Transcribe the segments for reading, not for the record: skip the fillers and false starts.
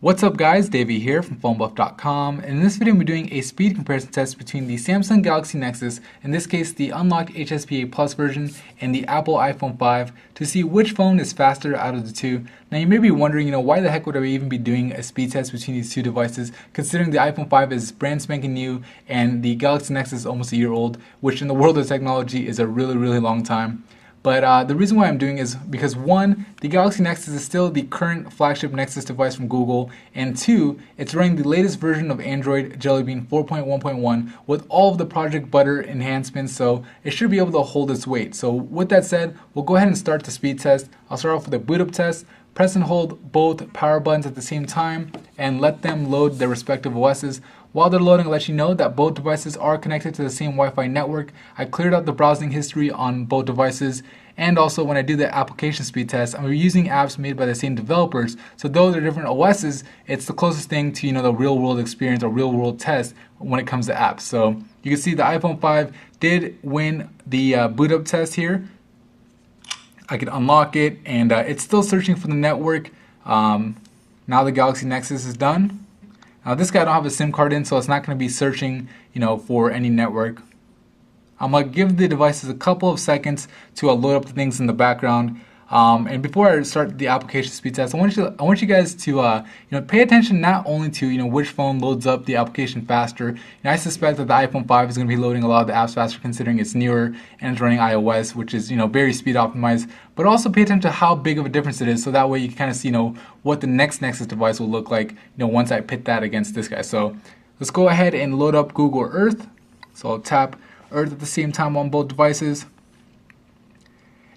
What's up guys, Davey here from PhoneBuff.com, and in this video I'm doing a speed comparison test between the Samsung Galaxy Nexus, in this case the unlocked HSPA Plus version, and the Apple iPhone 5 to see which phone is faster out of the two. Now you may be wondering, why the heck would I even be doing a speed test between these two devices, considering the iPhone 5 is brand spanking new and the Galaxy Nexus is almost a year old, which in the world of technology is a really long time. But the reason why I'm doing is because one, the Galaxy Nexus is still the current flagship Nexus device from Google, and two, it's running the latest version of Android Jelly Bean 4.1.1 with all of the Project Butter enhancements, so it should be able to hold its weight. So with that said, we'll go ahead and start the speed test. I'll start off with a boot up test. Press and hold both power buttons at the same time and let them load their respective OSs. While they're loading, I'll let you know that both devices are connected to the same Wi-Fi network. I cleared out the browsing history on both devices, and also when I do the application speed test, I'm using apps made by the same developers. So though they're different OSs, it's the closest thing to the real world experience or real world test when it comes to apps. So you can see the iPhone 5 did win the boot up test here. I can unlock it, and it's still searching for the network. Now the Galaxy Nexus is done. Now this guy I don't have a SIM card in, so it's not going to be searching, for any network. I'm going to give the devices a couple of seconds to load up the things in the background. And before I start the application speed test, I want you guys to pay attention not only to which phone loads up the application faster. I suspect that the iPhone 5 is going to be loading a lot of the apps faster, considering it's newer and it's running iOS, which is very speed optimized. But also pay attention to how big of a difference it is, so that way you can kind of see what the next Nexus device will look like once I pit that against this guy. So let's go ahead and load up Google Earth. So I'll tap Earth at the same time on both devices.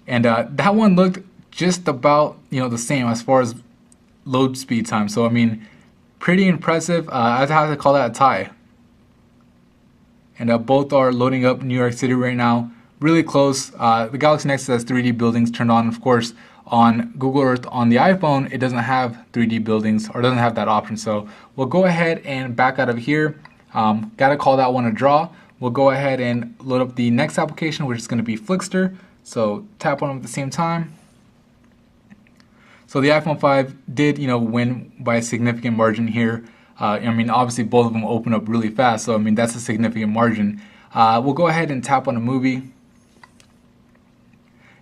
And that one looked just about the same as far as load speed time. So I mean, pretty impressive. I'd have to call that a tie. And both are loading up New York City right now. Really close. The Galaxy Nexus has 3D buildings turned on. Of course, on Google Earth on the iPhone, it doesn't have 3D buildings, or doesn't have that option. So we'll go ahead and back out of here. Gotta call that one a draw. We'll go ahead and load up the next application, which is going to be Flickster. So tap on them at the same time. So the iPhone 5 did, win by a significant margin here. I mean, obviously both of them open up really fast, so I mean that's a significant margin. We'll go ahead and tap on a movie.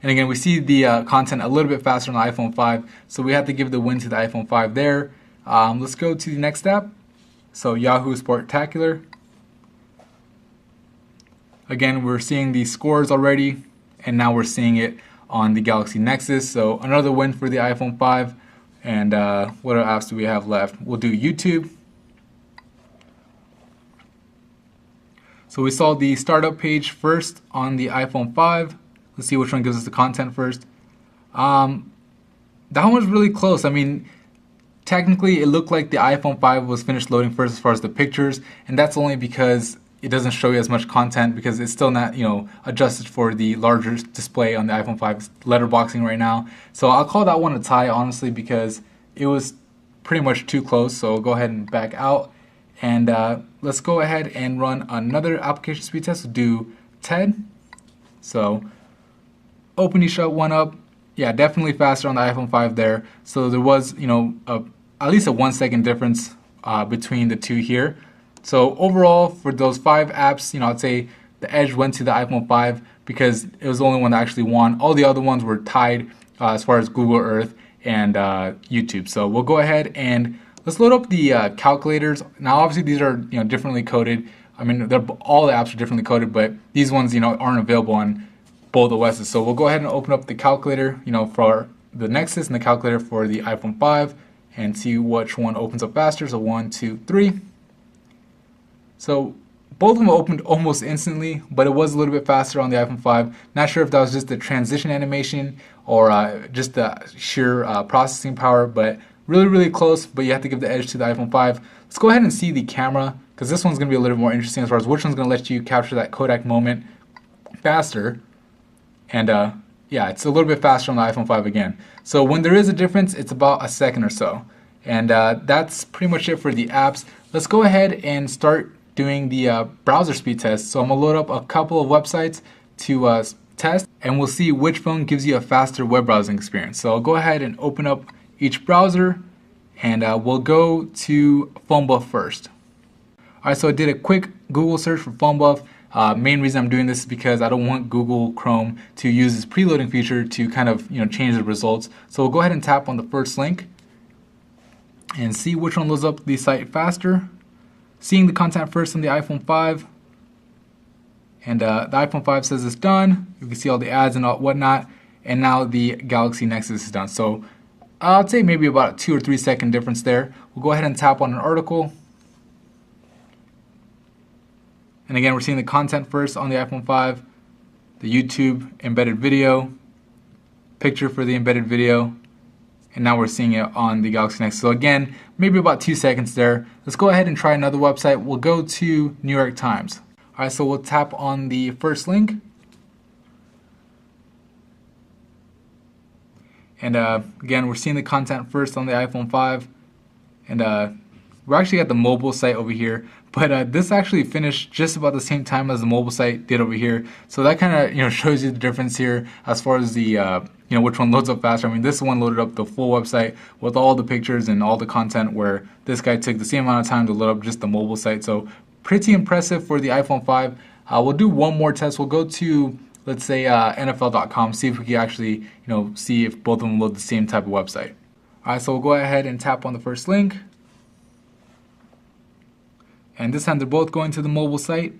And again, we see the content a little bit faster on the iPhone 5, so we have to give the win to the iPhone 5 there. Let's go to the next app. So Yahoo Sportacular. Again, we're seeing the scores already, and now we're seeing it on the Galaxy Nexus. So another win for the iPhone 5. And what other apps do we have left? We'll do YouTube. So we saw the startup page first on the iPhone 5. Let's see which one gives us the content first. That one was really close. I mean, technically it looked like the iPhone 5 was finished loading first as far as the pictures, and that's only because it doesn't show you as much content because it's still not, adjusted for the larger display on the iPhone 5's letterboxing right now. So I'll call that one a tie, honestly, because it was pretty much too close. So we'll go ahead and back out. And let's go ahead and run another application speed test. We'll do TED. So open you shut one up. Yeah, definitely faster on the iPhone 5 there. So there was, at least a 1 second difference between the two here. So overall, for those 5 apps, I'd say the edge went to the iPhone 5 because it was the only one that actually won. All the other ones were tied as far as Google Earth and YouTube. So we'll go ahead and let's load up the calculators. Now, obviously, these are differently coded. I mean, all the apps are differently coded, but these ones aren't available on both OSs. So we'll go ahead and open up the calculator, for the Nexus and the calculator for the iPhone 5 and see which one opens up faster. So 1, 2, 3. So both of them opened almost instantly, but it was a little bit faster on the iPhone 5. Not sure if that was just the transition animation or just the sheer processing power, but really close. But you have to give the edge to the iPhone 5. Let's go ahead and see the camera, because this one's going to be a little more interesting as far as which one's going to let you capture that Kodak moment faster. And yeah, it's a little bit faster on the iPhone 5 again. So when there is a difference, it's about a second or so. And that's pretty much it for the apps. Let's go ahead and start doing the browser speed test. So I'm going to load up a couple of websites to test, and we'll see which phone gives you a faster web browsing experience. So I'll go ahead and open up each browser, and we'll go to phone buff first. Alright, so I did a quick Google search for phone buff. Main reason I'm doing this is because I don't want Google Chrome to use this preloading feature to kind of change the results. So we'll go ahead and tap on the first link and see which one loads up the site faster. Seeing the content first on the iPhone 5, and the iPhone 5 says it's done. You can see all the ads and all whatnot, and now the Galaxy Nexus is done. So I'd say maybe about a 2 or 3 second difference there. We'll go ahead and tap on an article. And again, we're seeing the content first on the iPhone 5, the YouTube embedded video, picture for the embedded video, and now we're seeing it on the Galaxy Nexus. So again, maybe about 2 seconds there. Let's go ahead and try another website. We'll go to New York Times. Alright, so we'll tap on the first link. And again, we're seeing the content first on the iPhone 5. And we're actually at the mobile site over here. But this actually finished just about the same time as the mobile site did over here. So that kind of shows you the difference here as far as the which one loads up faster. I mean, this one loaded up the full website with all the pictures and all the content, where this guy took the same amount of time to load up just the mobile site. So pretty impressive for the iPhone 5. We'll do one more test. We'll go to, let's say, NFL.com, see if we can actually see if both of them load the same type of website. Alright, so we'll go ahead and tap on the first link. And this time they're both going to the mobile site.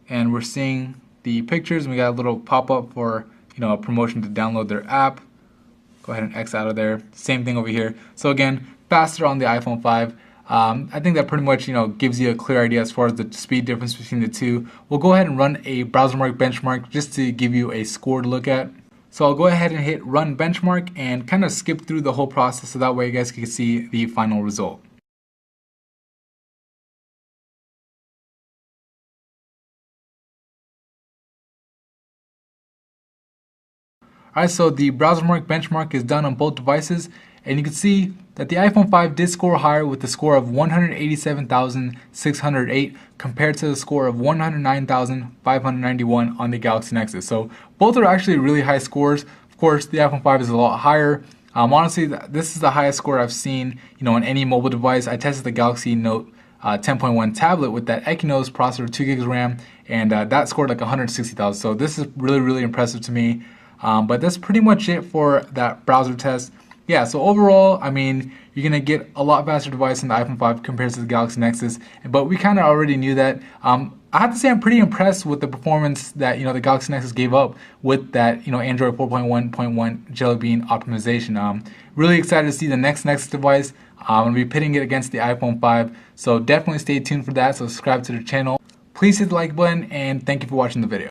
And we're seeing the pictures, and we got a little pop-up for a promotion to download their app. Go ahead and X out of there. Same thing over here. So again, faster on the iPhone 5. I think that pretty much gives you a clear idea as far as the speed difference between the two. We'll go ahead and run a BrowserMark benchmark just to give you a score to look at. So I'll go ahead and hit run benchmark and kind of skip through the whole process, so that way you guys can see the final result. Alright, so the BrowserMark benchmark is done on both devices, and you can see that the iPhone 5 did score higher with the score of 187,608 compared to the score of 109,591 on the Galaxy Nexus. So both are actually really high scores. Of course, the iPhone 5 is a lot higher. Honestly, this is the highest score I've seen on any mobile device. I tested the Galaxy Note 10.1 tablet with that Exynos processor, 2 gigs RAM, and that scored like 160,000. So this is really impressive to me. But that's pretty much it for that browser test. Yeah, so overall, I mean, you're going to get a lot faster device in the iPhone 5 compared to the Galaxy Nexus, but we kind of already knew that. I have to say I'm pretty impressed with the performance that the Galaxy Nexus gave up with that Android 4.1.1 Jelly Bean optimization. Really excited to see the next Nexus device. I'm going to be pitting it against the iPhone 5, so definitely stay tuned for that. So subscribe to the channel. Please hit the like button, and thank you for watching the video.